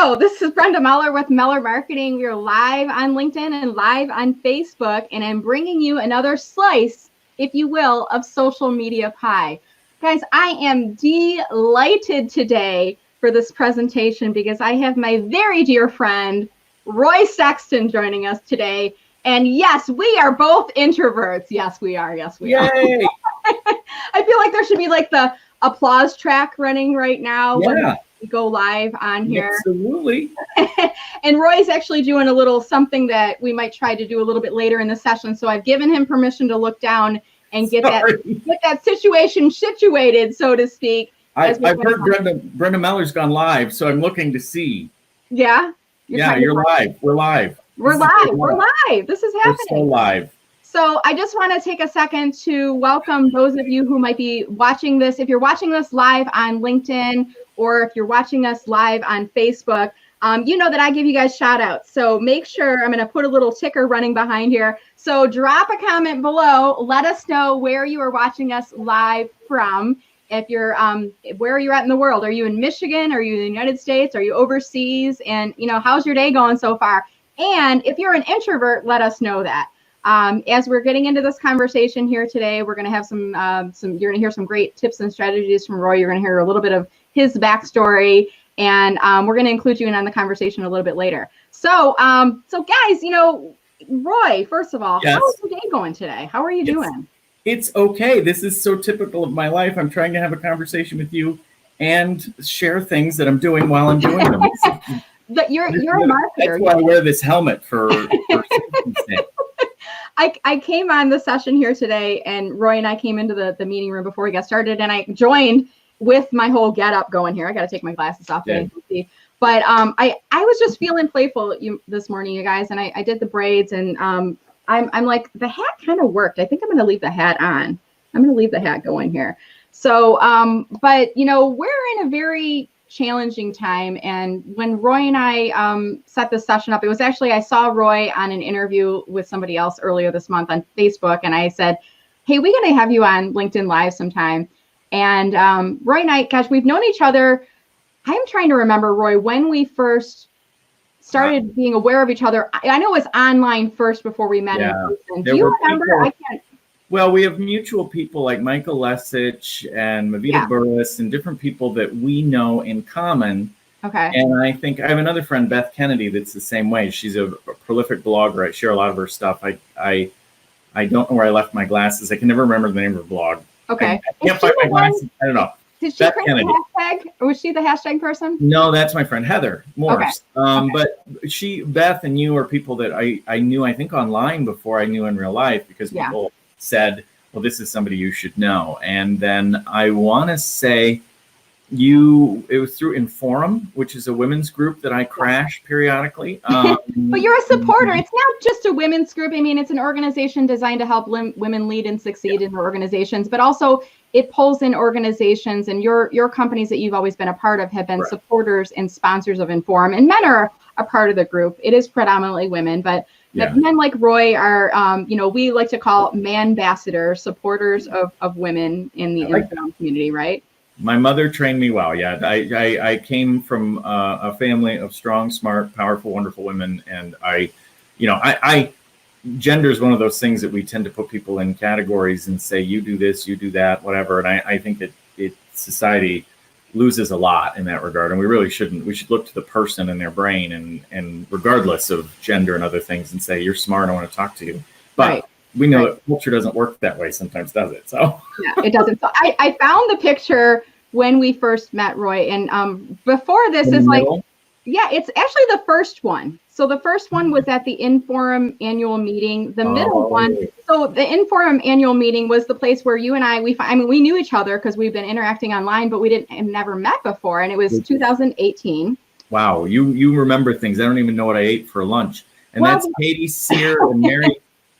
Hello, this is Brenda Meller with Meller Marketing. We are live on LinkedIn and live on Facebook, and I'm bringing you another slice, if you will, of social media pie. Guys, I am delighted today for this presentation because I have my very dear friend, Roy Sexton, joining us today. And yes, we are both introverts. Yes, we are. Yes, we are. Yay! I feel like there should be like the applause track running right now. Yeah. Go live on here. Absolutely. And Roy's actually doing a little something that we might try to do a little bit later in the session. So I've given him permission to look down and get that situation situated, so to speak. I've heard Brenda Meller's gone live, so I'm looking to see. Yeah? You're live. We're live. We're live. This is happening. We're so live. So I just want to take a second to welcome those of you who might be watching this. If you're watching this live on LinkedIn, or if you're watching us live on Facebook, you know that I give you guys shout outs. So make sure, I'm going to put a little ticker running behind here. So drop a comment below. Let us know where you are watching us live from. If you're, where are you at in the world? Are you in Michigan? Are you in the United States? Are you overseas? And, you know, how's your day going so far? And if you're an introvert, let us know that. As we're getting into this conversation here today, we're going to have you're going to hear some great tips and strategies from Roy. You're going to hear a little bit of his backstory, and we're going to include you in on the conversation a little bit later. So, guys, you know, Roy, first of all, yes. How is your day going today? How are you doing? It's okay. This is so typical of my life. I'm trying to have a conversation with you and share things that I'm doing while I'm doing them. But you're a marketer. That's why I wear this helmet for I came on the session here today, and Roy and I came into the meeting room before we got started, and I joined with my whole get up going here. I got to take my glasses off. Yeah. But I was just feeling playful this morning, you guys, and I did the braids, and I'm like, the hat kind of worked. I think I'm going to leave the hat on. I'm going to leave the hat going here. So, but you know, we're in a very challenging time, and when Roy and I set this session up, it was actually, I saw Roy on an interview with somebody else earlier this month on Facebook, and I said, hey, we got to have you on LinkedIn Live sometime. And Roy and I, gosh, we've known each other. I'm trying to remember, Roy, when we first started being aware of each other. I know it was online first before we met in person. Do you remember? I can't. Well, we have mutual people like Michael Lesich and Mavita Burris and different people that we know in common. Okay. And I think I have another friend, Beth Kennedy, that's the same way. She's a prolific blogger. I share a lot of her stuff. I don't know where I left my glasses. I can never remember the name of her blog. Okay. I can't find my glasses. I don't know. Did she create the hashtag? Or was she the hashtag person? No, that's my friend Heather Morris. Okay. But Beth and you are people that I knew, I think, online before I knew in real life, because people said, well, this is somebody you should know. And then I want to say it was through Inforum, which is a women's group that I crash periodically. But you're a supporter. It's not just a women's group. I mean, it's an organization designed to help women lead and succeed in their organizations, but also it pulls in organizations, and your companies that you've always been a part of have been supporters and sponsors of Inforum, and men are a part of the group. It is predominantly women, but men like Roy are, we like to call man-ambassadors, supporters of women in the Inforum community, right? My mother trained me well. Yeah, I came from a family of strong, smart, powerful, wonderful women, and gender is one of those things that we tend to put people in categories and say, you do this, you do that, whatever. And I think that society loses a lot in that regard, and we really shouldn't. We should look to the person and their brain, and regardless of gender and other things, and say, you're smart, I want to talk to you. But we know that culture doesn't work that way sometimes, does it? So yeah, it doesn't. So I found the picture when we first met, Roy, and before this is like, it's actually the first one. So the first one was at the Inforum annual meeting. The middle one, so the Inforum annual meeting was the place where you and I we knew each other because we've been interacting online, but we never met before, and it was 2018. Wow, you remember things. I don't even know what I ate for lunch. And that's Katie Sear and Mary.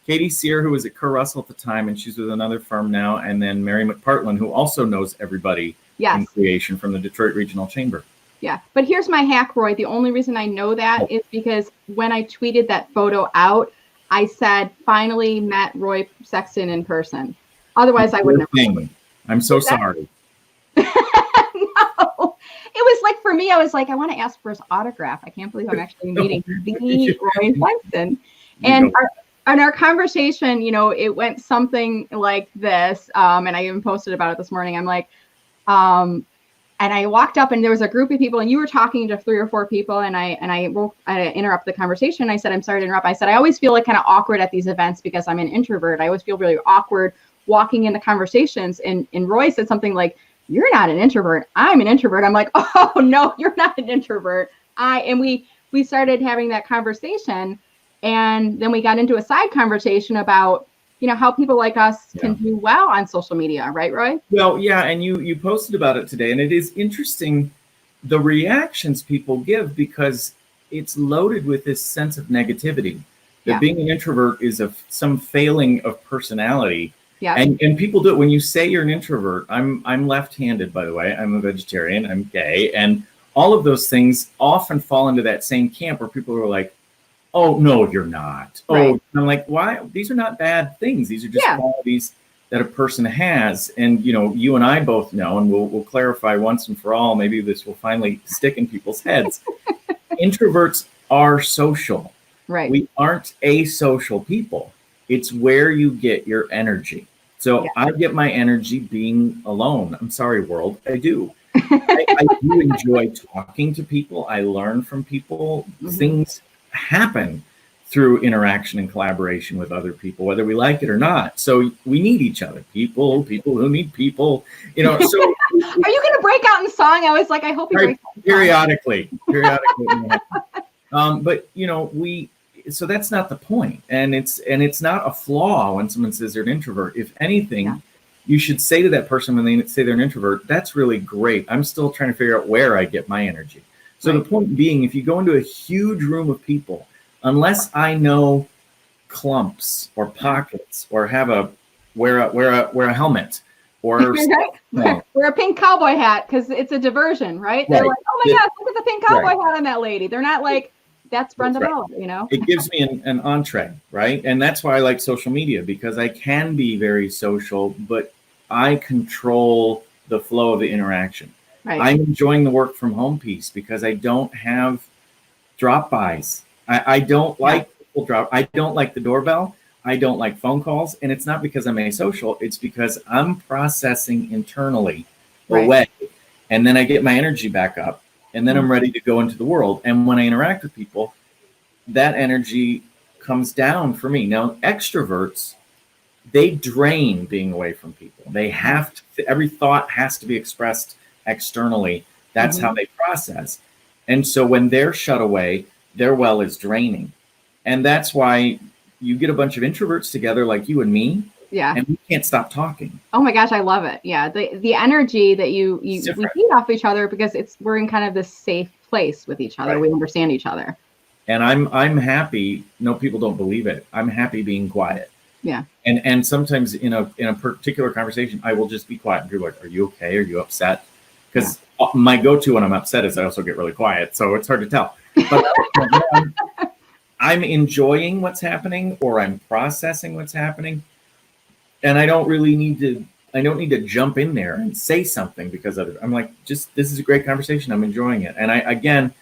Katie Sear, who was at Kerr Russell at the time, and she's with another firm now, and then Mary McPartland, who also knows everybody in creation from the Detroit Regional Chamber. Yeah, but here's my hack, Roy. The only reason I know that is because when I tweeted that photo out, I said, finally met Roy Sexton in person. Otherwise, I wouldn't have. I'm so sorry. No. was like, for me, I was like, I want to ask for his autograph. I can't believe I'm actually meeting the Roy Sexton. And our conversation, you know, it went something like this. And I even posted about it this morning. I'm like, and I walked up and there was a group of people and you were talking to 3 or 4 people and I interrupted the conversation. I said, I'm sorry to interrupt. I said, I always feel like kind of awkward at these events because I'm an introvert. I always feel really awkward walking into conversations. And Roy said something like, you're not an introvert. I'm an introvert. I'm like, oh no, you're not an introvert. And we started having that conversation. And then we got into a side conversation about, you know, how people like us can do well on social media. Right, Roy? Well, yeah. And you posted about it today. And it is interesting, the reactions people give, because it's loaded with this sense of negativity. That being an introvert is some failing of personality. Yeah. And people do it. When you say you're an introvert, I'm left-handed, by the way. I'm a vegetarian. I'm gay. And all of those things often fall into that same camp where people are like, oh, no, you're not. Right. Oh, I'm like, why? These are not bad things. These are just qualities that a person has. And, you know, you and I both know, and we'll clarify once and for all, maybe this will finally stick in people's heads. Introverts are social. Right. We aren't asocial people. It's where you get your energy. So I get my energy being alone. I'm sorry, world. I do. I do enjoy talking to people. I learn from people. Things happen through interaction and collaboration with other people, whether we like it or not. So we need each other. People who need people, you know. So are you going to break out in song? I was like, I hope you break out periodically. But you know, so that's not the point. And it's not a flaw when someone says they're an introvert. If anything, you should say to that person when they say they're an introvert, that's really great. I'm still trying to figure out where I get my energy. So the point being, if you go into a huge room of people, unless I know clumps or pockets or have wear a helmet or wear a pink cowboy hat because it's a diversion, right? They're like, oh my gosh, look at the pink cowboy hat on that lady. They're not like, that's Brenda Meller, you know? It gives me an entree, right? And that's why I like social media, because I can be very social, but I control the flow of the interaction. Right. I'm enjoying the work from home piece because I don't have drop-bys. I don't like people drop. I don't like the doorbell. I don't like phone calls. And it's not because I'm asocial. It's because I'm processing internally away. And then I get my energy back up. And then I'm ready to go into the world. And when I interact with people, that energy comes down for me. Now, extroverts, they drain being away from people. They have to, every thought has to be expressed externally. That's how they process. And so when they're shut away, their well is draining. And that's why you get a bunch of introverts together like you and me. Yeah. And we can't stop talking. Oh my gosh, I love it. Yeah. The energy that we feed off each other because we're in kind of this safe place with each other. Right. We understand each other. And I'm happy. No, people don't believe it. I'm happy being quiet. Yeah. And sometimes in a particular conversation, I will just be quiet and people are like, are you okay? Are you upset? Because my go-to when I'm upset is I also get really quiet. So it's hard to tell. But I'm enjoying what's happening, or I'm processing what's happening. And I don't need to jump in there and say something because of it. I'm like, this is a great conversation. I'm enjoying it. And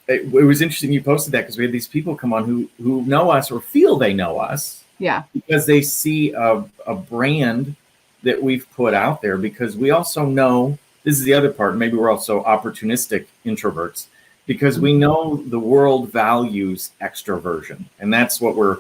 it was interesting you posted that because we had these people come on who know us or feel they know us. Yeah. Because they see a brand that we've put out there, because we also know, this is the other part, maybe we're also opportunistic introverts, because we know the world values extroversion. And that's what we're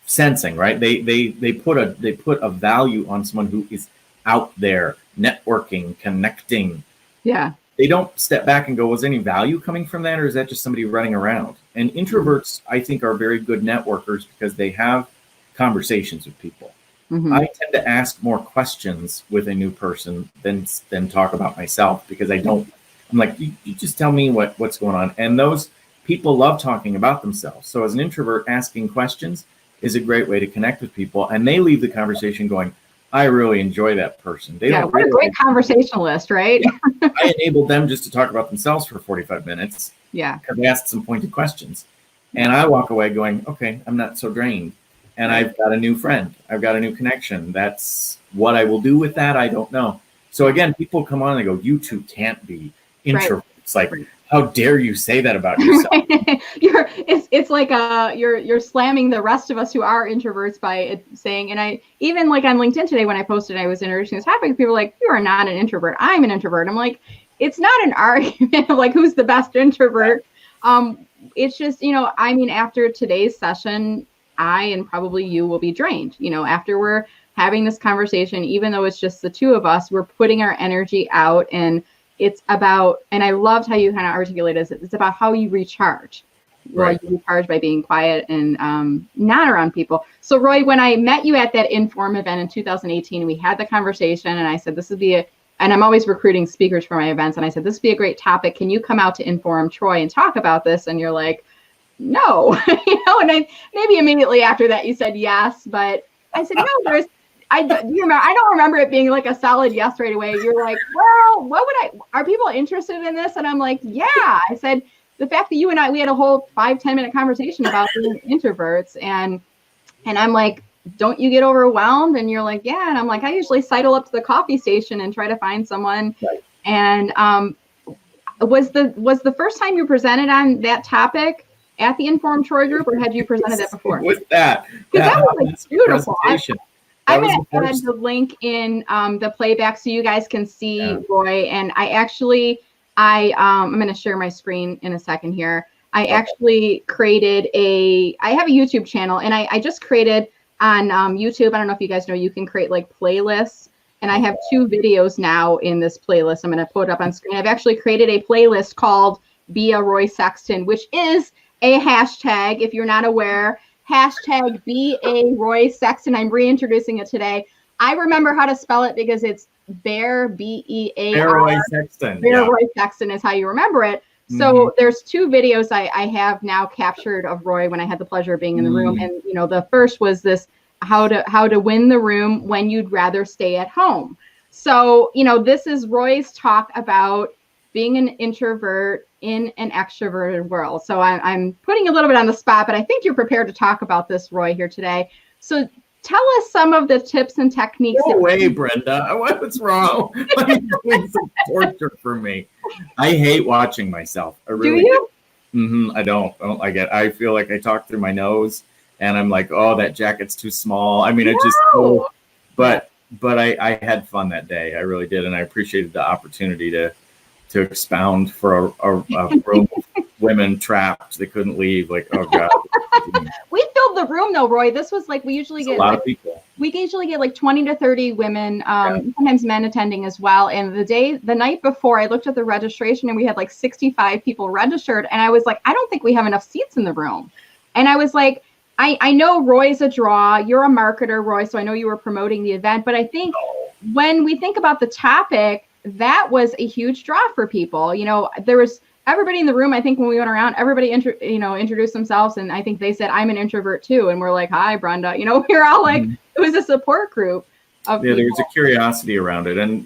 sensing, right? They put a value on someone who is out there networking, connecting. Yeah. They don't step back and go, was any value coming from that, or is that just somebody running around? And introverts, I think, are very good networkers because they have conversations with people. I tend to ask more questions with a new person than talk about myself, because I'm like, you just tell me what's going on. And those people love talking about themselves. So as an introvert, asking questions is a great way to connect with people. And they leave the conversation going, I really enjoy that person. What a great conversationalist, right? I enabled them just to talk about themselves for 45 minutes. Yeah. Because they asked some pointed questions. And I walk away going, okay, I'm not so drained. And I've got a new friend. I've got a new connection. That's what I will do with that. I don't know. So again, people come on and they go, you two can't be introverts. It's like, how dare you say that about yourself? It's like you're slamming the rest of us who are introverts by saying, and I even like on LinkedIn today when I posted I was introducing this topic, people were like, you are not an introvert. I'm an introvert. I'm like, it's not an argument of like who's the best introvert. It's just, I mean, after today's session, I and probably you will be drained. After we're having this conversation, even though it's just the two of us, we're putting our energy out, and it's about, and I loved how you kind of articulated this, it's about how you recharge. Roy, you recharge by being quiet and not around people. So Roy, when I met you at that Inform event in 2018, we had the conversation and I said, this would be and I'm always recruiting speakers for my events. And I said, this would be a great topic. Can you come out to Inform Troy and talk about this? And you're like, no, and maybe immediately after that you said yes, but I said, no, I don't remember it being like a solid yes right away. You're like, well, are people interested in this? And I'm like, yeah. I said, the fact that you and I, we had a whole 5-10 minute conversation about being introverts. And I'm like, don't you get overwhelmed? And you're like, yeah. And I'm like, I usually sidle up to the coffee station and try to find someone. Right. And was the first time you presented on that topic at the Inform Troy group, or had you presented that before? With that was like beautiful. I'm going to add the link in the playback so you guys can see Roy. And I'm going to share my screen in a second here. I actually created I have a YouTube channel, and I just created on YouTube. I don't know if you guys know, you can create like playlists. And I have 2 videos now in this playlist. I'm going to put it up on screen. I've actually created a playlist called Be a Roy Sexton, which is a hashtag, if you're not aware. Hashtag Be a Roy Sexton. I'm reintroducing it today. I remember how to spell it because it's Bear, B-E-A-R. Bear Roy Sexton. Bear Roy Sexton is how you remember it. So there's 2 videos I have now captured of Roy when I had the pleasure of being in the room. And, the first was this, how to win the room when you'd rather stay at home. So, this is Roy's talk about being an introvert in an extroverted world. So I'm putting a little bit on the spot, but I think you're prepared to talk about this, Roy, here today. So tell us some of the tips and techniques. No way, Brenda. What's wrong? You're doing some torture for me. I hate watching myself. I really do. You? I don't like it. I feel like I talk through my nose, and I'm like, oh, that jacket's too small. I mean, it just. But I had fun that day. I really did, and I appreciated the opportunity to expound for a room of women trapped. They couldn't leave. Like, oh God. We filled the room though, Roy. This was like, we usually get a lot of people. We usually get like 20 to 30 women, sometimes men attending as well. And the night before, I looked at the registration and we had like 65 people registered. And I was like, I don't think we have enough seats in the room. And I was like, I know Roy's a draw. You're a marketer, Roy. So I know you were promoting the event. But I think when we think about the topic, that was a huge draw for people. There was everybody in the room. I think when we went around, everybody introduced themselves, and I think they said, "I'm an introvert too." And we're like, "Hi, Brenda." We were all like, it was a support group of people. There's a curiosity around it, and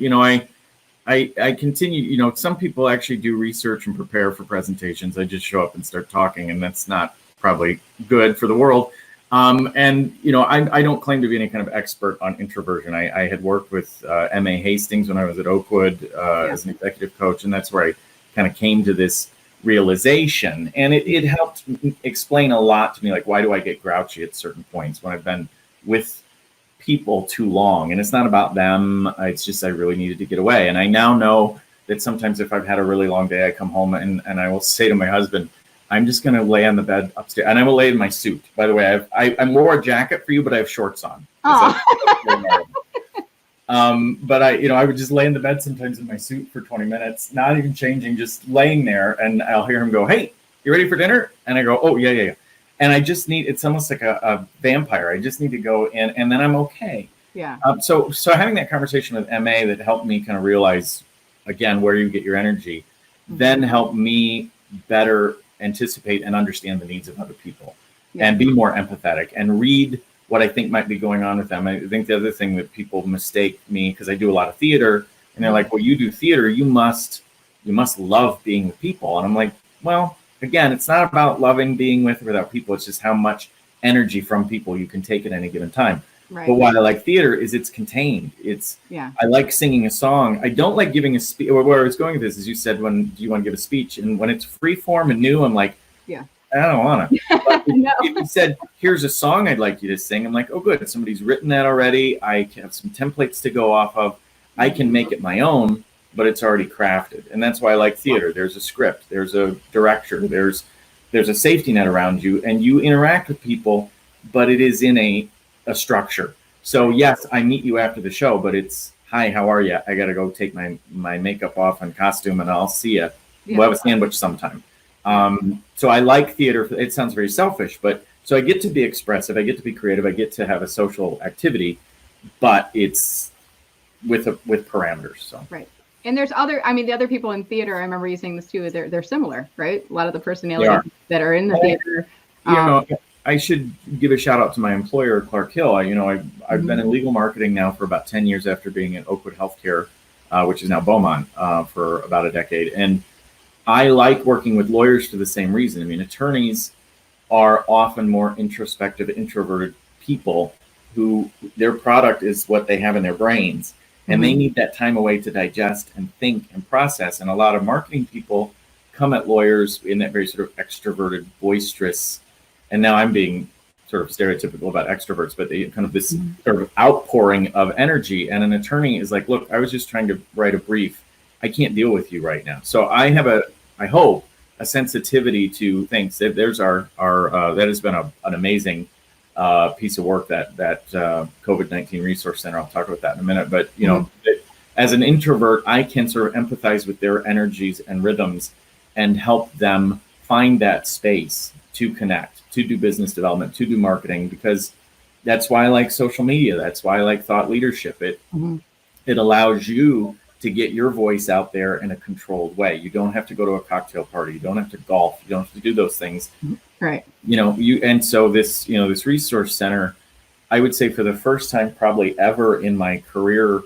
I continue. Some people actually do research and prepare for presentations. I just show up and start talking, and that's not probably good for the world. I don't claim to be any kind of expert on introversion. I had worked with M.A. Hastings when I was at Oakwood as an executive coach, and that's where I kind of came to this realization. And it helped explain a lot to me, like, why do I get grouchy at certain points when I've been with people too long? And it's not about them. It's just I really needed to get away. And I now know that sometimes if I've had a really long day, I come home and I will say to my husband, I'm just going to lay on the bed upstairs, and I will lay in my suit. By the way, I wore a jacket for you, but I have shorts on. But I would just lay in the bed sometimes in my suit for 20 minutes, not even changing, just laying there, and I'll hear him go, "Hey, you ready for dinner?" And I go, "Oh, yeah." And I just it's almost like a vampire. I just need to go in, and then I'm okay. Yeah. So having that conversation with MA that helped me kind of realize, again, where you get your energy, then helped me better anticipate and understand the needs of other people and be more empathetic and read what I think might be going on with them. I think the other thing that people mistake me, because I do a lot of theater, and they're like, well, you do theater, you must love being with people. And I'm like, well, again, it's not about loving being with or without people. It's just how much energy from people you can take at any given time. Right. But why I like theater is it's contained. I like singing a song. I don't like giving a speech. Where I was going with this is you said, when do you want to give a speech? And when it's free form and new, I'm like, I don't want to. But if you said, here's a song I'd like you to sing, I'm like, oh, good. Somebody's written that already. I have some templates to go off of. I can make it my own, but it's already crafted. And that's why I like theater. There's a script. There's a director. There's a safety net around you, and you interact with people, but it is in a structure. So yes, I meet you after the show, but it's, hi, how are you? I got to go take my makeup off and costume, and I'll see you. We'll have a sandwich sometime. So I like theater. It sounds very selfish, but so I get to be expressive. I get to be creative. I get to have a social activity, but it's with parameters. So right. And there's the other people in theater, I remember you saying this too, they're similar, right? A lot of the personalities that are in the theater. I should give a shout out to my employer, Clark Hill. I've been in legal marketing now for about 10 years after being at Oakwood Healthcare, which is now Beaumont, for about a decade. And I like working with lawyers for the same reason. I mean, attorneys are often more introspective, introverted people who their product is what they have in their brains. And they need that time away to digest and think and process. And a lot of marketing people come at lawyers in that very sort of extroverted, boisterous, and now I'm being sort of stereotypical about extroverts, but they kind of this sort of outpouring of energy. And an attorney is like, look, I was just trying to write a brief. I can't deal with you right now. So I have I hope, a sensitivity to things. There's our that has been an amazing piece of work, that COVID-19 Resource Center. I'll talk about that in a minute. But, as an introvert, I can sort of empathize with their energies and rhythms and help them find that space to connect, to do business development, to do marketing, because that's why I like social media. That's why I like thought leadership. It allows you to get your voice out there in a controlled way. You don't have to go to a cocktail party. You don't have to golf. You don't have to do those things. Right. And so this resource center, I would say for the first time probably ever in my career,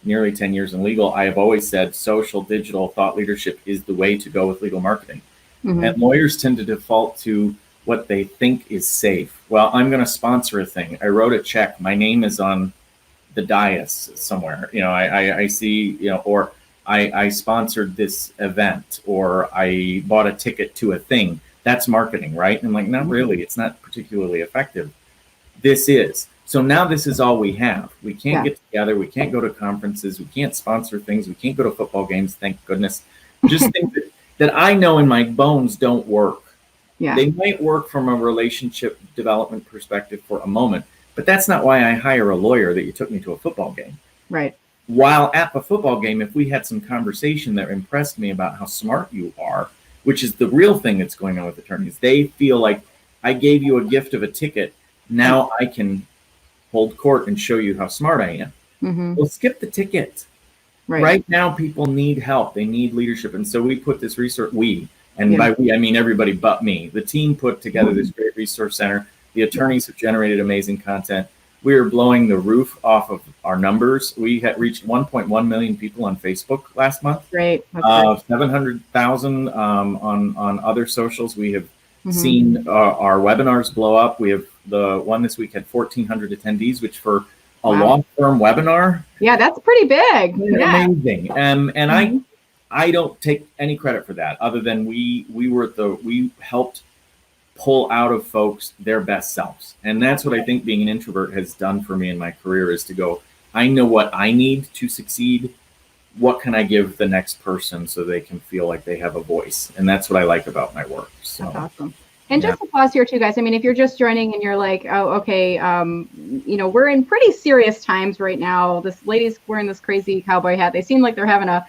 nearly 10 years in legal, I have always said social, digital, thought leadership is the way to go with legal marketing. And lawyers tend to default to what they think is safe. Well, I'm going to sponsor a thing. I wrote a check. My name is on the dais somewhere. I see, or I sponsored this event, or I bought a ticket to a thing. That's marketing, right? And I'm like, not really. It's not particularly effective. This is. So now this is all we have. We can't get together. We can't go to conferences. We can't sponsor things. We can't go to football games. Thank goodness. Just things that I know in my bones don't work. Yeah. They might work from a relationship development perspective for a moment, but that's not why I hire a lawyer that you took me to a football game. Right. While at the football game, if we had some conversation that impressed me about how smart you are, which is the real thing that's going on with attorneys, they feel like I gave you a gift of a ticket. Now I can hold court and show you how smart I am. Well, skip the ticket. Right now, people need help. They need leadership. And so we put this resource, by we, I mean everybody but me. The team put together this great resource center. The attorneys have generated amazing content. We are blowing the roof off of our numbers. We had reached 1.1 million people on Facebook last month. Great. 700,000 on other socials. We have seen our webinars blow up. We have the one this week had 1,400 attendees, which for a long-term webinar. Yeah, that's pretty big. Amazing. And I don't take any credit for that, other than we helped pull out of folks their best selves. And that's what I think being an introvert has done for me in my career, is to go, I know what I need to succeed. What can I give the next person so they can feel like they have a voice? And that's what I like about my work. So that's awesome. And just to pause here too, guys. I mean, if you're just joining and you're like, oh, okay, we're in pretty serious times right now. This lady's wearing this crazy cowboy hat. They seem like they're having a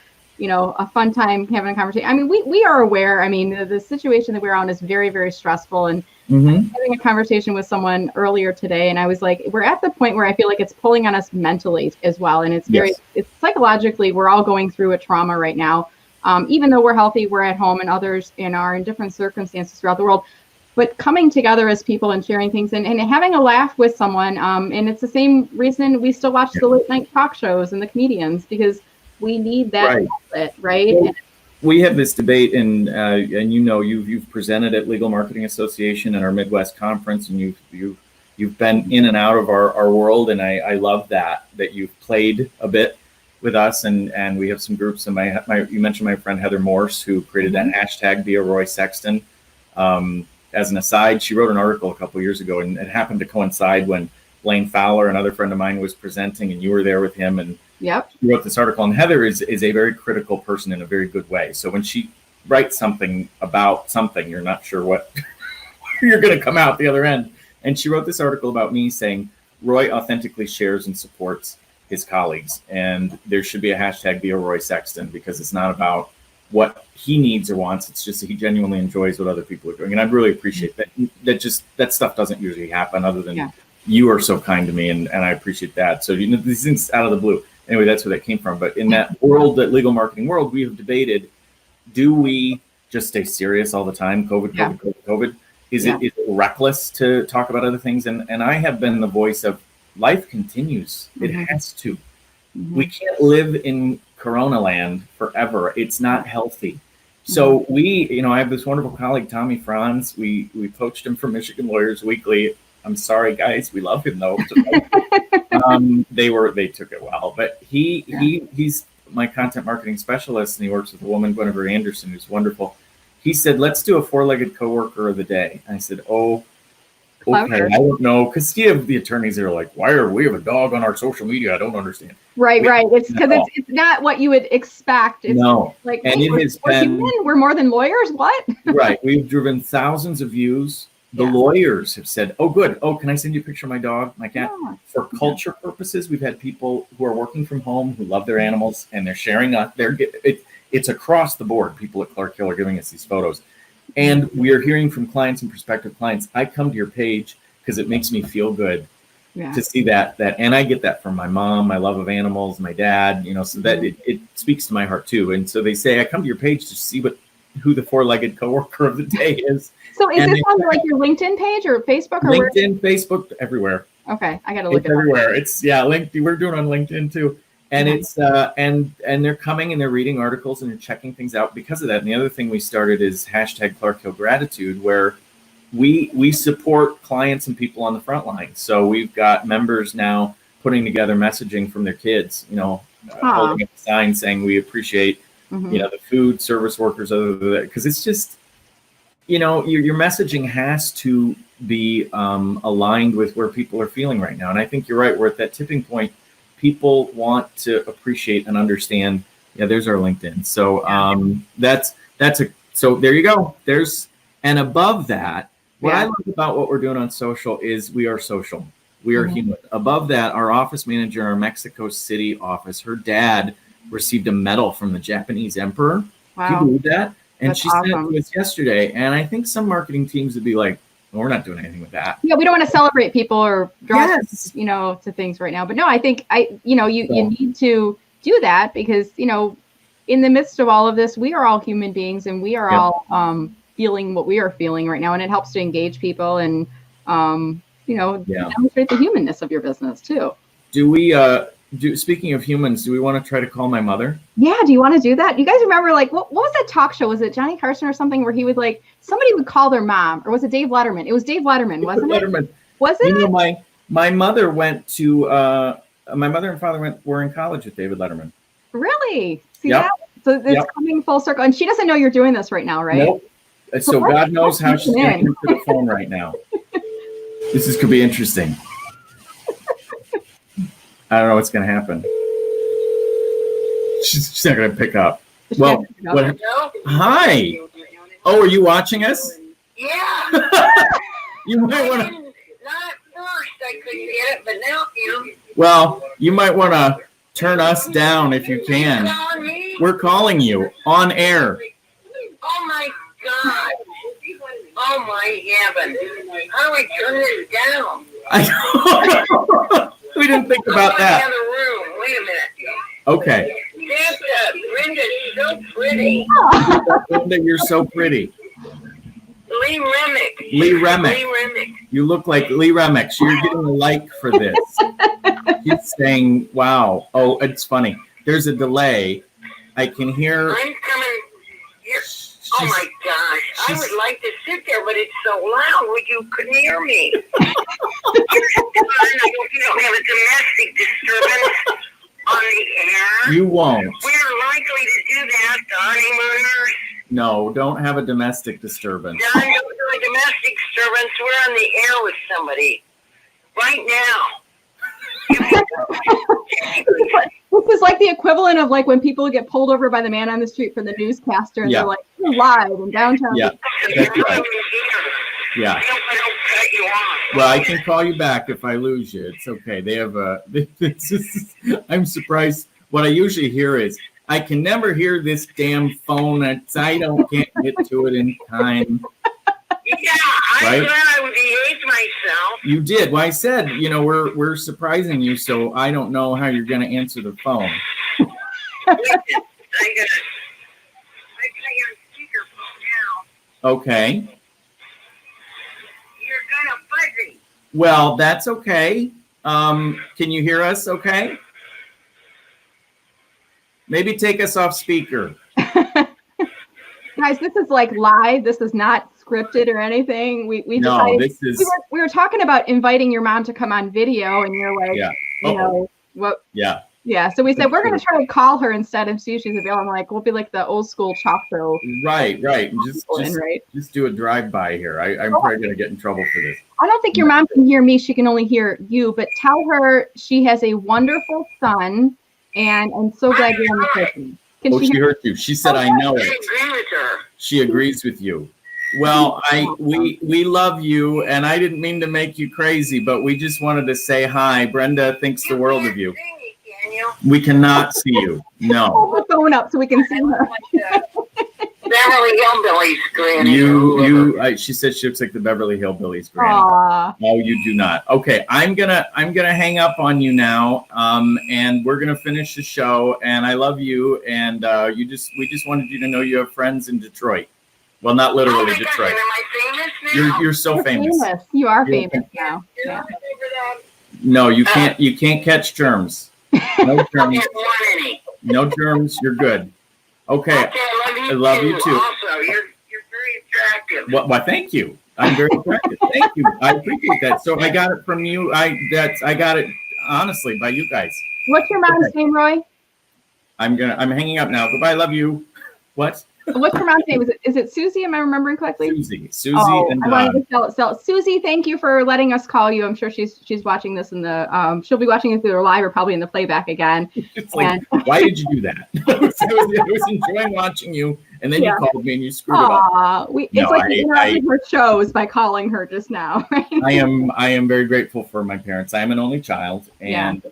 fun time having a conversation. I mean, we are aware. I mean, the situation that we're on is very, very stressful. And I was having a conversation with someone earlier today, and I was like, we're at the point where I feel like it's pulling on us mentally as well. And it's it's psychologically, we're all going through a trauma right now. Even though we're healthy, we're at home, and others are in different circumstances throughout the world. But coming together as people and sharing things and having a laugh with someone. And it's the same reason we still watch the late night talk shows and the comedians, because we need that outlet, right? Well, we have this debate, and you've presented at Legal Marketing Association and our Midwest conference, and you've you've been in and out of our world, and I love that you've played a bit with us, and we have some groups. And you mentioned my friend Heather Morse, who created that hashtag Be a Roy Sexton. As an aside, she wrote an article a couple of years ago, and it happened to coincide when Blaine Fowler, another friend of mine, was presenting, and you were there with him. And yep, she wrote this article. And Heather is a very critical person in a very good way. So when she writes something about something, you're not sure what you're going to come out the other end. And she wrote this article about me saying Roy authentically shares and supports his colleagues, and there should be a hashtag Be a Roy Sexton, because it's not about what he needs or wants. It's just that he genuinely enjoys what other people are doing. And I really appreciate that. That stuff doesn't usually happen, other than you are so kind to me, and I appreciate that. So, these things out of the blue. Anyway, that's where that came from. But in that world, that legal marketing world, we have debated, do we just stay serious all the time? COVID. Is it reckless to talk about other things? And I have been the voice of life continues. It has to. We can't live in Corona land forever. It's not healthy. So I have this wonderful colleague, Tommy Franz. We poached him from Michigan Lawyers Weekly. I'm sorry, guys. We love him though. They took it well, but he's my content marketing specialist, and he works with a woman, Guinevere Anderson, who's wonderful. He said, let's do a four-legged coworker of the day. I said, oh, okay, I don't know. Because the attorneys are like, why are we have a dog on our social media? I don't understand. Right. It's because it's not what you would expect. It's like, and hey, we're more than lawyers. What? Right. We've driven thousands of views. The lawyers have said, oh, good. Oh, can I send you a picture of my dog, my cat? Yeah. For culture purposes, we've had people who are working from home who love their animals, and they're sharing it's across the board. People at Clark Hill are giving us these photos. And we are hearing from clients and prospective clients, I come to your page because it makes me feel good to see that. And I get that from my mom, my love of animals, my dad, so that it speaks to my heart too. And so they say, I come to your page to see who the four-legged coworker of the day is. So is this on like your LinkedIn page or Facebook? Or LinkedIn, Facebook, everywhere. Okay, I got to look at it everywhere. It's LinkedIn. We're doing on LinkedIn too. And it's and they're coming and they're reading articles and they're checking things out because of that. And the other thing we started is hashtag Clark Hill Gratitude, where we support clients and people on the front line. So we've got members now putting together messaging from their kids, holding up a sign saying we appreciate the food service workers, because it's just your messaging has to be aligned with where people are feeling right now. And I think you're right. We're at that tipping point. People want to appreciate and understand. Yeah, there's our LinkedIn. So so there you go. And above that, what I love about what we're doing on social is we are social. We are human. Above that, our office manager in our Mexico City office, her dad received a medal from the Japanese emperor. Wow. Can you believe that? And that's sent it to us yesterday. And I think some marketing teams would be like, well, we're not doing anything with that. Yeah, we don't want to celebrate people or draw to things right now. But no, I think you need to do that because, in the midst of all of this, we are all human beings and we are all feeling what we are feeling right now. And it helps to engage people and, demonstrate the humanness of your business too. Do we, speaking of humans, do we want to try to call my mother? Yeah. Do you want to do that? You guys remember what was that talk show? Was it Johnny Carson or something where he would somebody would call their mom, or was it Dave Letterman? It was Dave Letterman, wasn't it? Was it? My mother went to, my mother and father were in college with David Letterman. Really? See that? So it's coming full circle. And she doesn't know you're doing this right now, right? Nope. So God knows how she's going to answer the phone right now. This could be interesting. I don't know what's going to happen. She's not going to pick up. Well, hi. Oh, are you watching us? Yeah. You might want to. Not at first, I couldn't get it, but now I am. Well, you might want to turn us down if you can. We're calling you on air. Oh my God. Oh my heaven. How do I turn this down? We didn't think about that. I'm in the other room. Wait a minute. Okay. Brenda's so pretty. Brenda, you're so pretty. Lee Remick. You look like Lee Remick. You're getting a like for this. He's saying, wow. Oh, it's funny. There's a delay. I can hear. I'm coming here. Oh my gosh. I would like to sit there, but it's so loud. You couldn't hear me. You won't. We're likely to do that, the honeymooners. No, don't have a domestic disturbance. John, don't do a domestic disturbance. We're on the air with somebody right now. This is like the equivalent of like when people get pulled over by the man on the street for the newscaster and they're like, "You're live in downtown." Yeah, that's right. Yeah. Well, I can call you back if I lose you. It's okay. They have a. I'm surprised. What I usually hear is, "I can never hear this damn phone. I can't get to it in time." Yeah, I thought I would behave myself. You did. Well, I said, we're surprising you, so I don't know how you're going to answer the phone. I got you on speakerphone now. Okay. You're kind of fuzzy. Well, that's okay. Can you hear us okay? Maybe take us off speaker. Guys, this is like live. This is not scripted or anything. We no, decided, this is. We were talking about inviting your mom to come on video, and you're like, you know what? Yeah. Yeah. So we said we're going to try to call her instead and see if she's available. I'm like, we'll be like the old school chalk show. Right. Just do a drive by here. I'm probably going to get in trouble for this. I don't think your mom can hear me. She can only hear you. But tell her she has a wonderful son, and I'm so glad you're on the person. She heard you. She said, "I know it." She agrees with you. Well, we love you, and I didn't mean to make you crazy, but we just wanted to say hi. Brenda thinks the world of you. We cannot see you. No. Hold the phone up so we can see her. Beverly Hillbillies, Granny. She said she looks like the Beverly Hillbillies, Granny. Aww. No, you do not. Okay, I'm gonna hang up on you now, and we're gonna finish the show. And I love you, and we just wanted you to know you have friends in Detroit. Well, not literally Detroit. Am I famous now? You're so famous. You are famous now. Yeah. No, you can't. You can't catch germs. No germs. No germs. You're good. Okay. I love you too. Also, you're very attractive. Well, thank you. I'm very attractive. Thank you. I appreciate that. So I got it from you. I got it honestly by you guys. What's your mom's name, Roy? I'm hanging up now. Goodbye. Love you. What? What's your mom's name? Is it Susie? Am I remembering correctly? Susie. Oh, and I wanted to sell it. Susie, thank you for letting us call you. I'm sure she's watching this in the she'll be watching it through the live or probably in the playback again. It's like, why did you do that? I was enjoying watching you, and then you called me and you screwed it up. It's like we interrupted her shows by calling her just now. Right? I am very grateful for my parents. I am an only child, and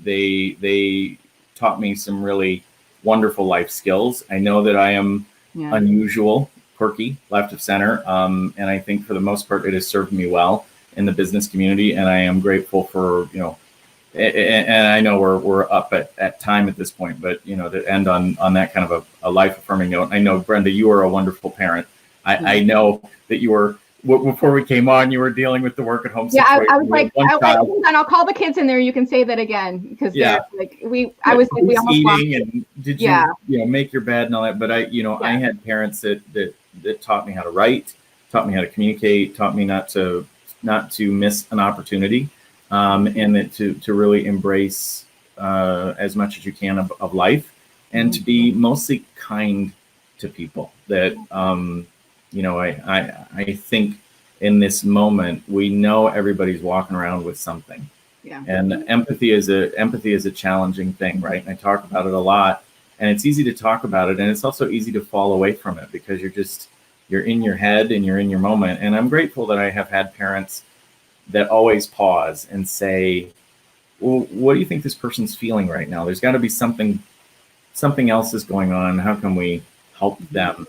they taught me some really wonderful life skills. I know that I am unusual, quirky, left of center, and I think for the most part it has served me well in the business community. And I am grateful for and I know we're up at time at this point, but to end on that kind of a life affirming note. I know, Brenda, you are a wonderful parent. I know that you were. Before we came on, you were dealing with the work at home. Yeah, I was like, I'll call the kids in there. You can say that again because we almost eating and did you make your bed and all that. But I had parents that taught me how to write, taught me how to communicate, taught me not to miss an opportunity, and that to really embrace as much as you can of life, and to be mostly kind to people. That I think in this moment we know everybody's walking around with something, and empathy is a challenging thing, right? And I talk about it a lot, and it's easy to talk about it, and it's also easy to fall away from it because you're in your head and you're in your moment. And I'm grateful that I have had parents that always pause and say, well, what do you think this person's feeling right now? There's got to be something else is going on. How can we help them?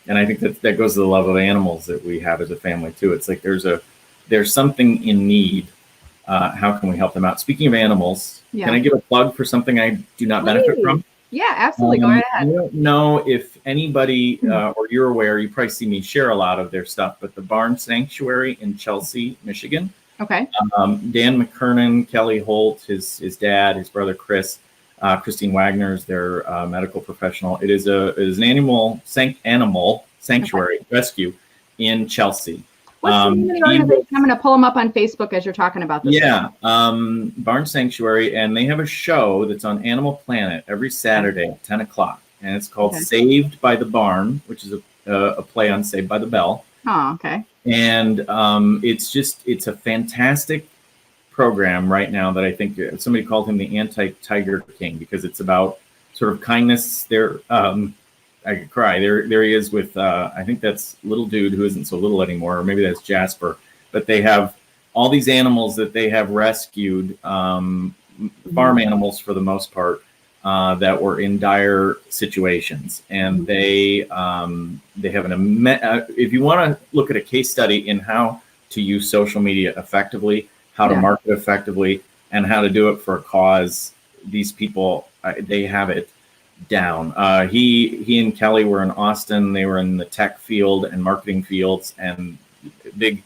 And I think that goes to the love of animals that we have as a family too. It's like there's something in need. How can we help them out? Speaking of animals, can I give a plug for something I do not benefit from? Yeah, absolutely. Go right ahead. I don't know if anybody or you're aware, you probably see me share a lot of their stuff, but the Barn Sanctuary in Chelsea, Michigan. Okay. Dan McKernan, Kelly Holt, his dad, his brother Chris, Christine Wagner is their medical professional. It is an animal sanctuary rescue in Chelsea. What's the name of the organization? I'm going to pull them up on Facebook as you're talking about this. Yeah, Barn Sanctuary, and they have a show that's on Animal Planet every Saturday at 10 o'clock, and it's called Saved by the Barn, which is a play on Saved by the Bell. Oh, okay. And it's a fantastic program right now that I think somebody called him the anti-Tiger King, because it's about sort of kindness. There, I could cry. There he is with I think that's little dude who isn't so little anymore, or maybe that's Jasper. But they have all these animals that they have rescued, farm animals for the most part, that were in dire situations, and they have if you want to look at a case study in how to use social media effectively, how to market effectively, and how to do it for a cause, these people, they have it down. He and Kelly were in Austin. They were in the tech field and marketing fields, and big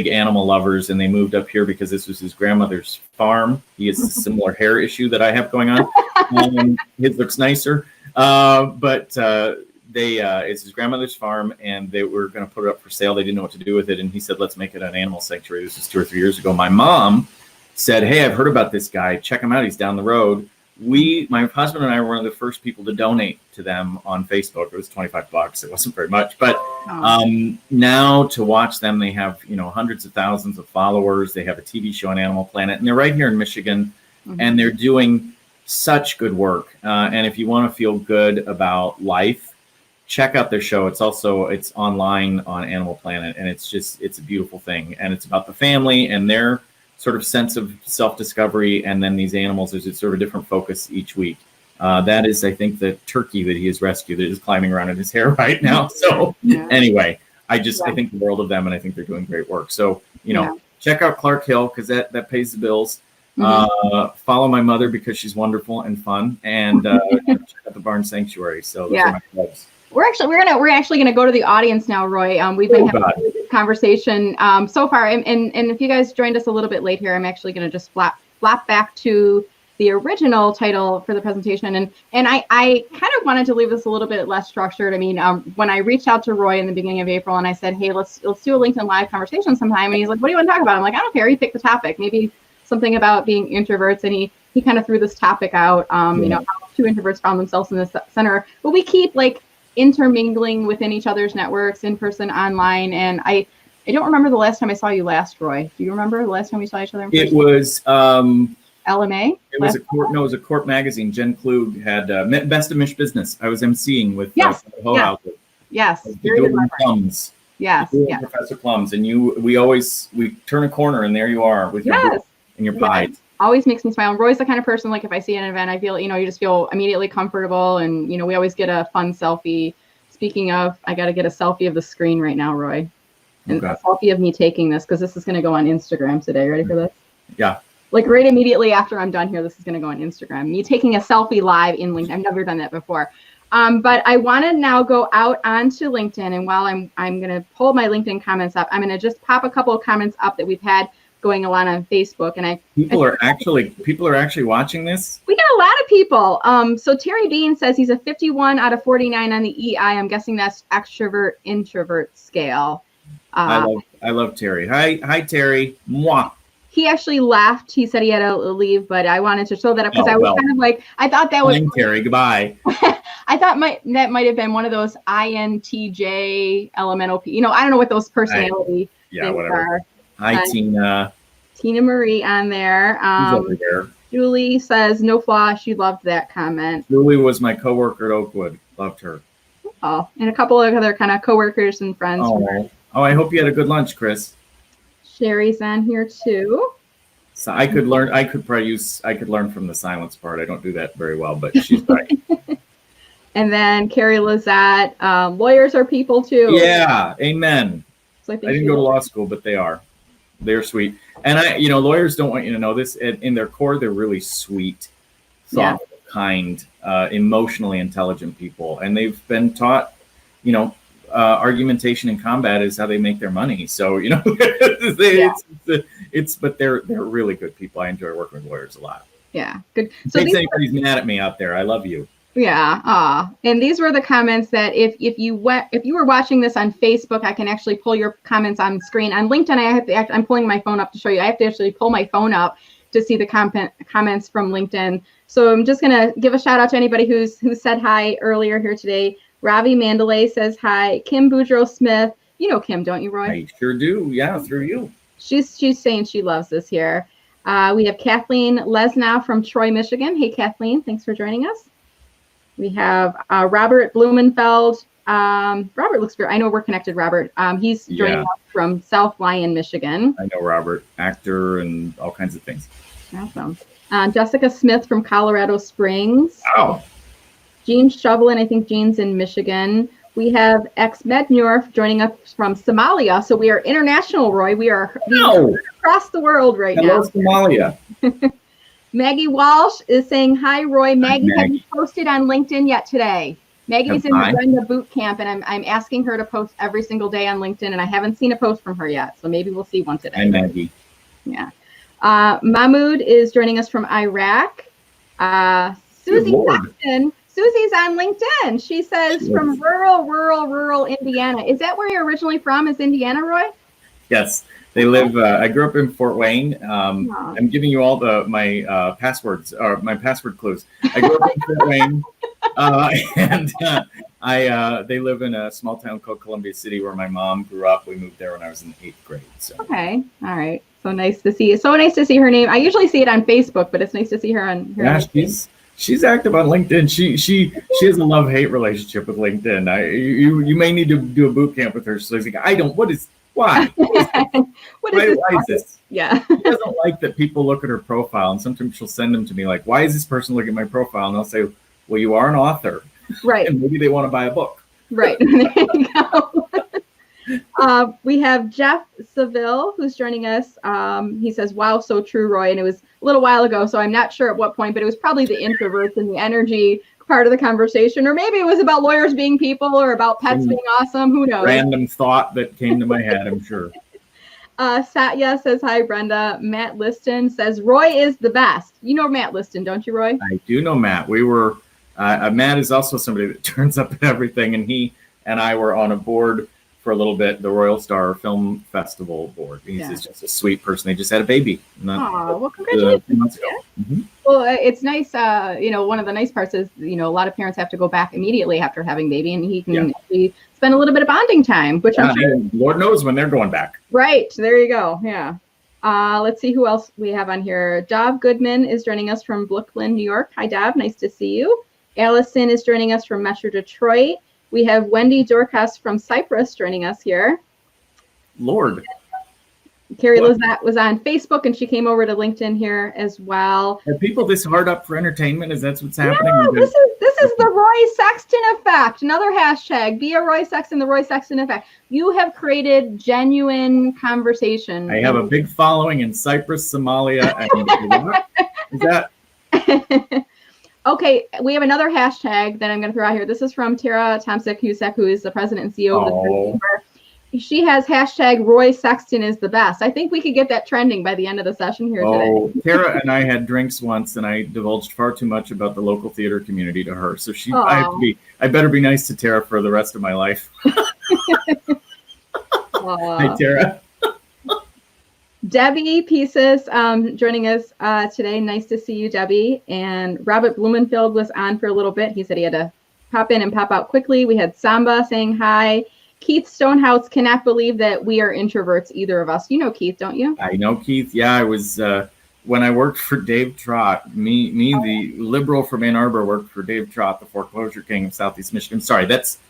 animal lovers, and they moved up here because this was his grandmother's farm. He has a similar hair issue that I have going on. His looks nicer, but it's his grandmother's farm, and they were going to put it up for sale. They didn't know what to do with it, and he said, let's make it an animal sanctuary. This was 2 or 3 years ago. My mom said, hey, I've heard about this guy. Check him out. He's down the road. My husband and I were one of the first people to donate to them on Facebook. It was $25. It wasn't very much, but now to watch them, they have, hundreds of thousands of followers. They have a TV show on Animal Planet, and they're right here in Michigan, and they're doing such good work. And if you want to feel good about life, check out their show. It's online on Animal Planet, and it's a beautiful thing. And it's about the family and their sort of sense of self-discovery, and then these animals, there's a sort of different focus each week. That is, I think, the turkey that he has rescued that is climbing around in his hair right now. So anyway, I think the world of them, and I think they're doing great work. So, check out Clark Hill, because that pays the bills. Follow my mother because she's wonderful and fun, and check out the Barn Sanctuary. So those are my clubs. We're actually gonna go to the audience now, Roy. We've been having this conversation so far, and if you guys joined us a little bit late here, I'm actually gonna just flap back to the original title for the presentation, and I kind of wanted to leave this a little bit less structured. I mean, when I reached out to Roy in the beginning of April and I said, hey, let's do a LinkedIn Live conversation sometime, and he's like, what do you want to talk about? I'm like, I don't care. You pick the topic. Maybe something about being introverts, and he kind of threw this topic out. How 2 introverts found themselves in the center, but we keep intermingling within each other's networks, in person, online. And I don't remember the last time I saw you last, Roy. Do you remember the last time we saw each other in person? It was LMA. It was a Court magazine. Jen Klug had Best of Mish Business. I was emceeing with Yes. Very Plums. Yes. Professor Plums, and we turn a corner, and there you are with your book and your pie. Always makes me smile. And Roy's the kind of person, if I see an event, I feel, you just feel immediately comfortable. And, we always get a fun selfie. Speaking of, I got to get a selfie of the screen right now, Roy. And a selfie of me taking this, because this is going to go on Instagram today. Ready for this? Yeah. Right immediately after I'm done here, this is going to go on Instagram. Me taking a selfie live in LinkedIn. I've never done that before. But I want to now go out onto LinkedIn. And while I'm going to pull my LinkedIn comments up, I'm going to just pop a couple of comments up that we've had going on Facebook, and people are actually watching this. We got a lot of people. So Terry Bean says he's a 51 out of 49 on the EI. I'm guessing that's extrovert introvert scale. I love Terry. Hi Terry. Mwah. He actually laughed. He said he had to leave, but I wanted to show that up because I was kind of I thought that was Terry. Goodbye. I thought that might have been one of those INTJ elemental. I don't know what those personality things whatever. are. Hi, Tina. Tina Marie on there. She's over there. Julie says, no flaw. She loved that comment. Julie was my coworker at Oakwood. Loved her. Oh, and a couple of other kind of coworkers and friends. Oh, I hope you had a good lunch, Chris. Sherry's on here too. So I could learn from the silence part. I don't do that very well, but she's right. And then Carrie Lizette, lawyers are people too. Yeah, amen. So I didn't go to law school, but they are. They're sweet. And lawyers don't want you to know this. In their core, they're really sweet, thoughtful, kind, emotionally intelligent people. And they've been taught, argumentation and combat is how they make their money. So, but they're really good people. I enjoy working with lawyers a lot. Yeah, good. So in case anybody's mad at me out there, I love you. Yeah. And these were the comments that if you were watching this on Facebook, I can actually pull your comments on screen. On LinkedIn, I'm pulling my phone up to show you. I have to actually pull my phone up to see the comments from LinkedIn. So I'm just gonna give a shout out to anybody who said hi earlier here today. Ravi Mandalay says hi. Kim Boudreaux Smith, you know Kim, don't you, Roy? I sure do. Yeah, through you. She's saying she loves this here. We have Kathleen Lesnow from Troy, Michigan. Hey, Kathleen, thanks for joining us. We have Robert Blumenfeld. Robert looks good. I know we're connected, Robert. He's joining us from South Lyon, Michigan. I know Robert, actor and all kinds of things. Awesome. Jessica Smith from Colorado Springs. Oh. Jean Shovelin, I think Jean's in Michigan. We have ex-Mednurf joining us from Somalia. So we are international, Roy. We are across the world right now. Hello, Somalia. Maggie Walsh is saying, hi, Roy. Maggie, have you posted on LinkedIn yet today? Maggie's in the Brenda boot camp, and I'm asking her to post every single day on LinkedIn, and I haven't seen a post from her yet. So maybe we'll see one today. Hi, Maggie. Yeah. Mahmoud is joining us from Iraq. Susie Sexton. Susie's on LinkedIn. She says from rural Indiana. Is that where you're originally from? Is Indiana, Roy? Yes, they live. I grew up in Fort Wayne. I'm giving you all my passwords or my password clues. I grew up in Fort Wayne, and they live in a small town called Columbia City where my mom grew up. We moved there when I was in 8th grade. So. Okay, all right. So nice to see. So nice to see her name. I usually see it on Facebook, but it's nice to see her on. She's active on LinkedIn. She has a love-hate relationship with LinkedIn. You may need to do a boot camp with her. So she's like, why? Why is this? Yeah. She doesn't like that people look at her profile, and sometimes she'll send them to me like, why is this person looking at my profile? And I'll say, well, you are an author. Right. And maybe they want to buy a book. Right. There you go. We have Jeff Seville who's joining us. He says, wow, so true, Roy. And it was a little while ago, so I'm not sure at what point, but it was probably the introverts and the energy part of the conversation, or maybe it was about lawyers being people or about pets being awesome. Who knows? Random thought that came to my head, I'm sure. Satya says, hi, Brenda. Matt Liston says, Roy is the best. You know Matt Liston, don't you, Roy? I do know Matt. We were, Matt is also somebody that turns up at everything, and he and I were on a board for a little bit, the Royal Star Film Festival board. He's just a sweet person. They just had a baby. Well, congratulations. Well, it's nice. One of the nice parts is, a lot of parents have to go back immediately after having baby, and he can actually spend a little bit of bonding time, which I'm sure. Lord knows when they're going back. Right. There you go. Yeah. Let's see who else we have on here. Dov Goodman is joining us from Brooklyn, New York. Hi, Dov. Nice to see you. Allison is joining us from Metro Detroit. We have Wendy Dorcas from Cyprus joining us here. Lord. Carrie Lizette was on Facebook, and she came over to LinkedIn here as well. Are people this hard up for entertainment? Is that what's happening? No, this is the Roy Sexton effect. Another hashtag. Be a Roy Sexton, the Roy Sexton effect. You have created genuine conversation. I have a big following in Cyprus, Somalia, and is that? Okay, we have another hashtag that I'm going to throw out here. This is from Tara Tomczyk-Husek, who is the president and CEO of the Chamber. She has hashtag Roy Sexton is the best. I think we could get that trending by the end of the session here today. Tara and I had drinks once, and I divulged far too much about the local theater community to her. So I better be nice to Tara for the rest of my life. Hi, Tara. Debbie Pieces joining us today. Nice to see you, Debbie. And Robert Blumenfeld was on for a little bit. He said he had to pop in and pop out quickly. We had Samba saying hi. Keith Stonehouse cannot believe that we are introverts, either of us. You know Keith, don't you? I know Keith. Yeah, I was when I worked for Dave Trott. The liberal from Ann Arbor, worked for Dave Trott, the foreclosure king of Southeast Michigan. Sorry,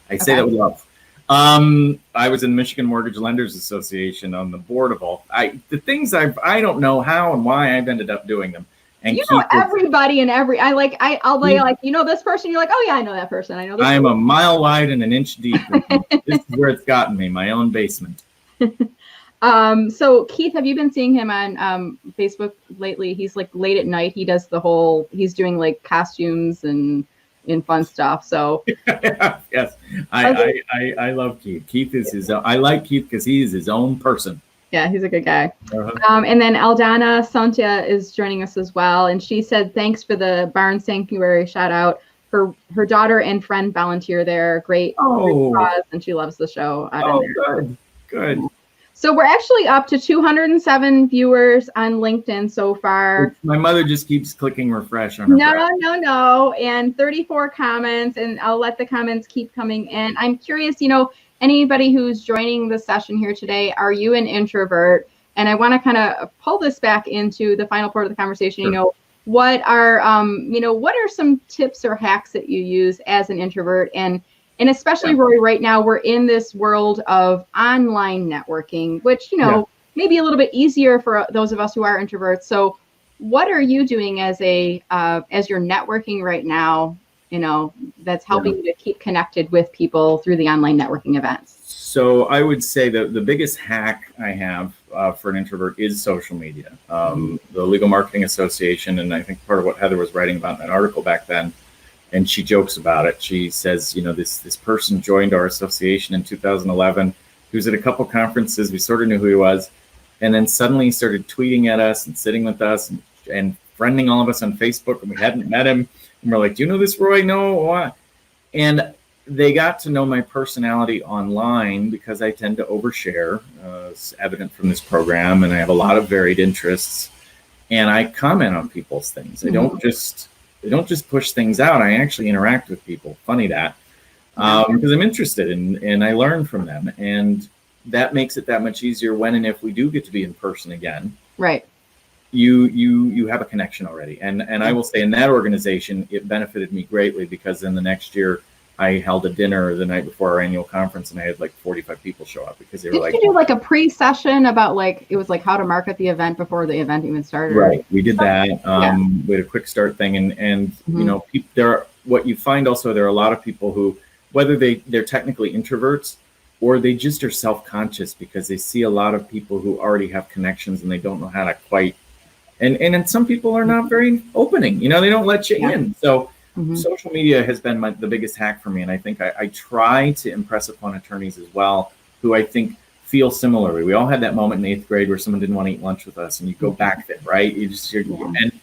I say that with love. I was in the Michigan Mortgage Lenders Association on the board of all the things I don't know how and why I've ended up doing them. And everybody and I'll be like, this person, you're like, oh yeah, I know that person. I know this. I am a mile wide and an inch deep. This is where it's gotten me, my own basement. So Keith, have you been seeing him on Facebook lately? He's like late at night. He does he's doing like costumes and fun stuff. So yes, I love Keith. Keith is I like Keith because he is his own person. Yeah, he's a good guy. And then Aldana Santia is joining us as well, and she said thanks for the Barn Sanctuary shout out her daughter and friend volunteer there. Great cause, and she loves the show. Good. So we're actually up to 207 viewers on LinkedIn so far. My mother just keeps clicking refresh on her. No, and 34 comments, and I'll let the comments keep coming in. I'm curious, anybody who's joining the session here today, are you an introvert? And I want to kind of pull this back into the final part of the conversation. Sure. What are some tips or hacks that you use as an introvert? And especially, Rory, right now, we're in this world of online networking, which, may be a little bit easier for those of us who are introverts. So what are you doing as your networking right now, that's helping you to keep connected with people through the online networking events? So I would say that the biggest hack I have for an introvert is social media. The Legal Marketing Association, and I think part of what Heather was writing about in that article back then, and she jokes about it. She says, this person joined our association in 2011. He was at a couple conferences. We sort of knew who he was. And then suddenly he started tweeting at us and sitting with us and friending all of us on Facebook. And we hadn't met him. And we're like, do you know this, Roy? No. What? And they got to know my personality online because I tend to overshare. It's evident from this program. And I have a lot of varied interests. And I comment on people's things. I don't just push things out. I actually interact with people. Funny that, because I'm interested and I learn from them, and that makes it that much easier when and if we do get to be in person again. Right. You have a connection already, and I will say in that organization it benefited me greatly, because then the next year I held a dinner the night before our annual conference, and I had like 45 people show up because they were like. Did you do like a pre-session about it was like how to market the event before the event even started? Right, we did that. We had a quick start thing, and what you find also, there are a lot of people who, whether they're technically introverts or they just are self-conscious because they see a lot of people who already have connections and they don't know how to quite. And some people are not very opening. They don't let you in. So. Social media has been the biggest hack for me, and I think I try to impress upon attorneys as well, who I think feel similarly. We all had that moment in 8th grade where someone didn't want to eat lunch with us, and you go back there, right? And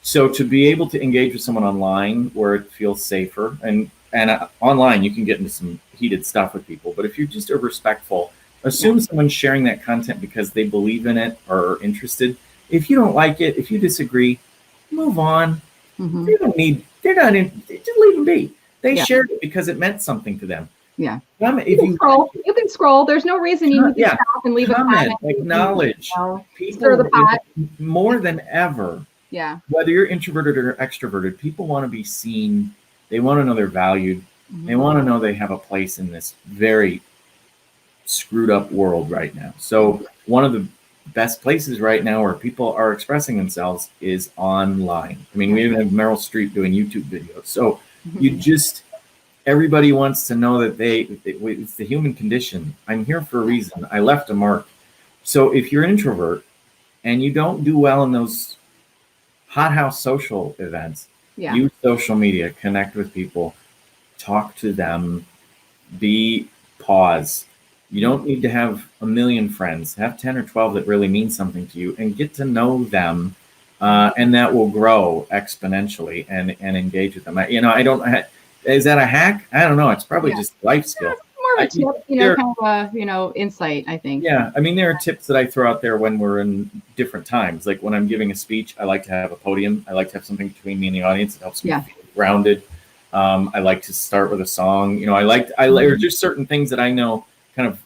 so to be able to engage with someone online where it feels safer, and online you can get into some heated stuff with people, but if you're just respectful, assume someone's sharing that content because they believe in it or are interested. If you don't like it, if you disagree, move on. They don't need. They're not in. Just leave them be. They shared it because it meant something to them. Yeah. You can scroll. There's no reason you need to stop and leave a comment. Acknowledge. People more than ever. Yeah. Whether you're introverted or extroverted, people want to be seen. They want to know they're valued. They want to know they have a place in this very screwed up world right now. So one of the best places right now where people are expressing themselves is online. I mean, we even have Meryl Streep doing YouTube videos. So everybody wants to know that it's the human condition. I'm here for a reason. I left a mark. So if you're an introvert and you don't do well in those hothouse social events, use social media, connect with people, talk to them, pause. You don't need to have a million friends. Have 10 or 12 that really mean something to you and get to know them. And that will grow exponentially and engage with them. Is that a hack? I don't know. It's probably just life skill. More of a tip, kind of insight, I think. Yeah. I mean, there are tips that I throw out there when we're in different times. Like when I'm giving a speech, I like to have a podium. I like to have something between me and the audience. It helps me feel grounded. I like to start with a song. There are just certain things that I know kind of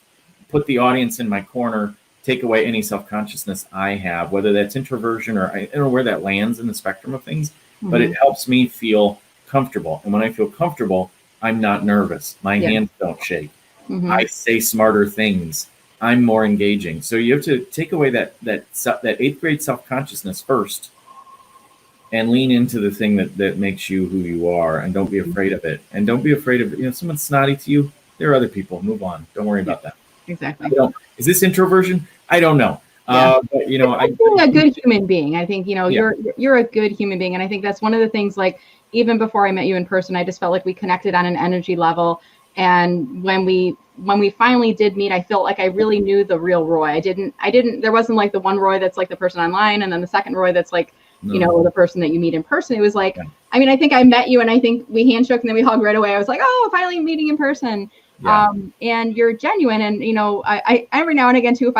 put the audience in my corner, take away any self-consciousness I have, whether that's introversion or I don't know where that lands in the spectrum of things, but it helps me feel comfortable. And when I feel comfortable, I'm not nervous. My hands don't shake. I say smarter things. I'm more engaging. So you have to take away that 8th grade self-consciousness first and lean into the thing that makes you who you are, and don't be afraid of it. And don't be afraid of someone's snotty to you. There are other people. Move on. Don't worry about that. Exactly. Is this introversion? I don't know. But I'm being a good human being. I think you're a good human being, and I think that's one of the things. Like even before I met you in person, I just felt like we connected on an energy level. And when we finally did meet, I felt like I really knew the real Roy. I didn't. There wasn't like the one Roy that's like the person online, and then the second Roy that's like you know, the person that you meet in person. It was like, I mean, I think I met you and I think we handshook and then we hugged right away. I was like, oh, finally meeting in person. And you're genuine. And, you know, I every now and again too,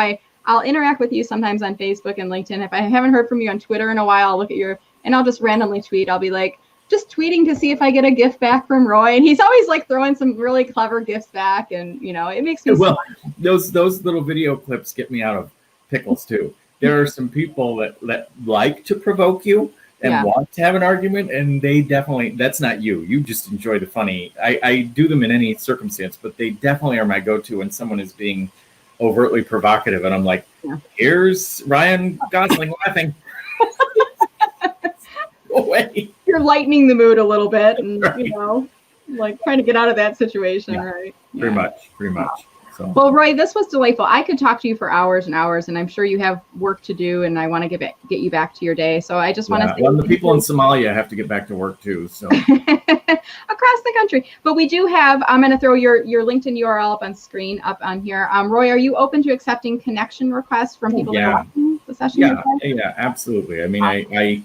I'll interact with you sometimes on Facebook and LinkedIn. If I haven't heard from you on Twitter in a while, I'll look at and I'll just randomly tweet. I'll be like, just tweeting to see if I get a gift back from Roy. And he's always like throwing some really clever gifts back. And, you know, it makes me well, those little video clips get me out of pickles too. There are some people that like to provoke you and want to have an argument, and they definitely, that's not you. You just enjoy the funny. I do them in any circumstance, but they definitely are my go-to when someone is being overtly provocative. And I'm like, here's Ryan Gosling laughing. Go away. You're lightening the mood a little bit and, you know, like trying to get out of that situation, right? Pretty much. So. Well, Roy, this was delightful. I could talk to you for hours and hours, and I'm sure you have work to do, and I want to get you back to your day. So I just want to say, well, the people in Somalia have to get back to work too. So across the country. But we do have, I'm going to throw your LinkedIn URL up on screen up on here. Roy, are you open to accepting connection requests from people that are watching the session? Yeah, absolutely. I mean, I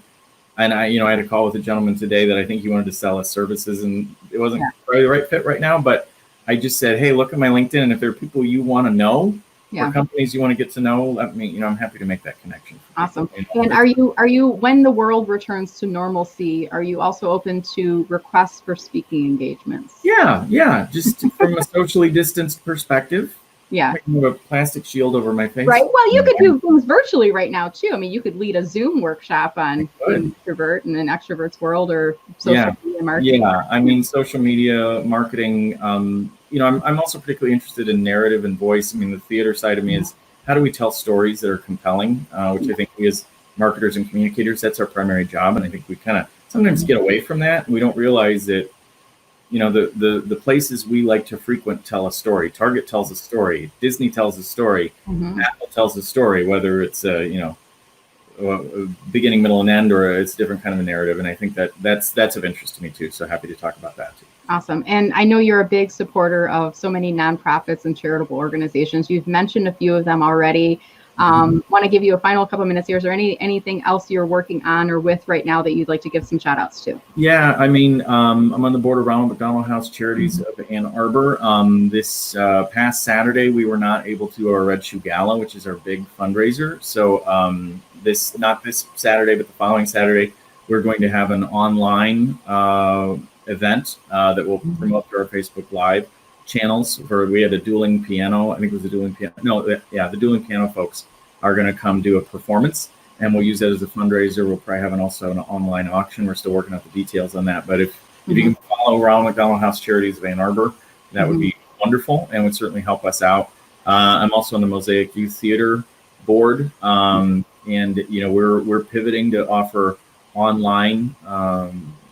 you know, I had a call with a gentleman today that I think he wanted to sell us services, and it wasn't probably the right fit right now, but I just said, hey, look at my LinkedIn, and if there are people you want to know, or companies you want to get to know, let me, you know, I'm happy to make that connection. Awesome. And are you, when the world returns to normalcy, are you also open to requests for speaking engagements? Yeah. Just from a socially distanced perspective. Yeah. I have a plastic shield over my face. Right. Well, you could do things virtually right now too. I mean, you could lead a Zoom workshop on Introvert and an Extrovert's world, or social media marketing. Yeah. I mean, social media marketing. You know, I'm also particularly interested in narrative and voice. I mean, the theater side of me is how do we tell stories that are compelling, which I think we as marketers and communicators, that's our primary job. And I think we kind of sometimes get away from that. And we don't realize that, you know, the places we like to frequent tell a story. Target tells a story. Disney tells a story. Apple tells a story, whether it's you know, a beginning, middle, and end, or it's a different kind of a narrative. And I think that's of interest to me too. So happy to talk about that too. Awesome. And I know you're a big supporter of so many nonprofits and charitable organizations. You've mentioned a few of them already. Want to give you a final couple minutes here. Is there anything else you're working on or with right now that you'd like to give some shout outs to? Yeah, I mean, I'm on the board of Ronald McDonald House Charities of Ann Arbor. This past Saturday, we were not able to do our Red Shoe Gala, which is our big fundraiser. So not this Saturday, but the following Saturday, we're going to have an online event that will promote through our Facebook Live channels. We had a dueling piano. I think it was a dueling piano. No, the dueling piano folks are going to come do a performance, and we'll use that as a fundraiser. We'll probably have also an online auction. We're still working out the details on that. But if you can follow Ronald McDonald House Charities of Ann Arbor, that would be wonderful and would certainly help us out. I'm also on the Mosaic Youth Theater board, and you know we're pivoting to offer online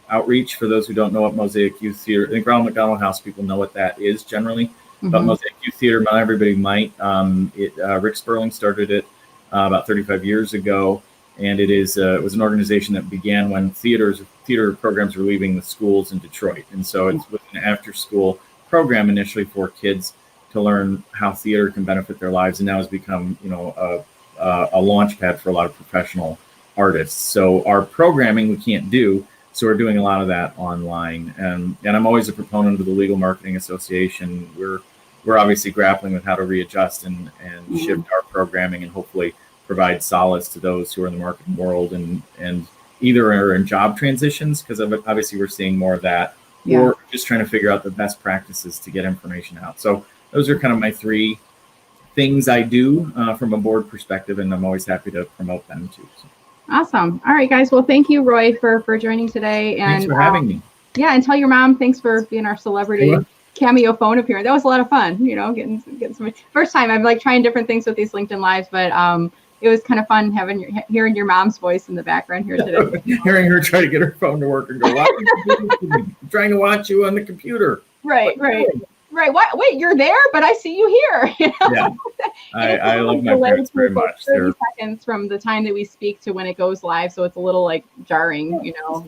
outreach for those who don't know what Mosaic Youth Theater. I think Ronald McDonald House people know what that is generally, but Mosaic Youth Theater, not everybody might. Rick Sperling started it about 35 years ago, and it was an organization that began when theater programs were leaving the schools in Detroit, and so it's with an after-school program initially for kids to learn how theater can benefit their lives, and now has become a launch pad for a lot of professional artists. So our programming we can't do. So we're doing a lot of that online, and I'm always a proponent of the Legal Marketing Association. We're obviously grappling with how to readjust and shift our programming and hopefully provide solace to those who are in the marketing world and either are in job transitions, because obviously we're seeing more of that, or just trying to figure out the best practices to get information out. So those are kind of my three things I do from a board perspective, and I'm always happy to promote them too. So. Awesome. All right, guys. Well, thank you, Roy, for joining today. And thanks for having me. Yeah, and tell your mom thanks for being our celebrity cameo phone appearance. That was a lot of fun. You know, getting some first time. I'm like trying different things with these LinkedIn lives, but it was kind of fun hearing your mom's voice in the background here today. Hearing her try to get her phone to work and go, I'm trying to watch you on the computer. Right. What? Wait, you're there, but I see you here. You know? Yeah, I love my parents very much. 30 seconds from the time that we speak to when it goes live, so it's a little like jarring, you know.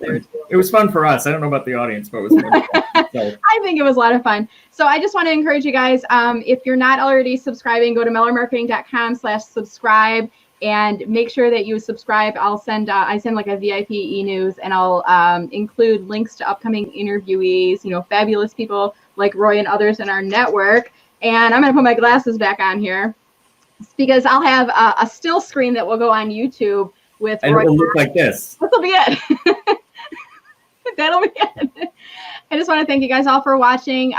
It was fun for us. I don't know about the audience, but it was fun. So. I think it was a lot of fun. So I just want to encourage you guys, if you're not already subscribing, go to mellermarketing.com/subscribe. And make sure that you subscribe. I send like a VIP e-news, and I'll include links to upcoming interviewees, fabulous people like Roy and others in our network. And I'm going to put my glasses back on here because I'll have a still screen that will go on YouTube with and Roy. it will look like this. That'll be it. That'll be it. I just want to thank you guys all for watching.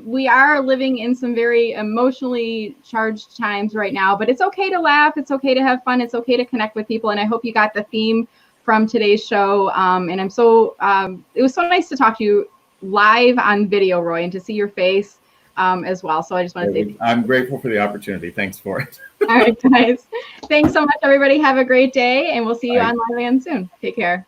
We are living in some very emotionally charged times right now, but it's okay to laugh. It's okay to have fun. It's okay to connect with people. And I hope you got the theme from today's show. And it was so nice to talk to you live on video, Roy, and to see your face as well. So I just want to say I'm grateful for the opportunity. Thanks for it. All right, guys. Thanks so much, everybody. Have a great day, and we'll see you on Live Land soon. Take care.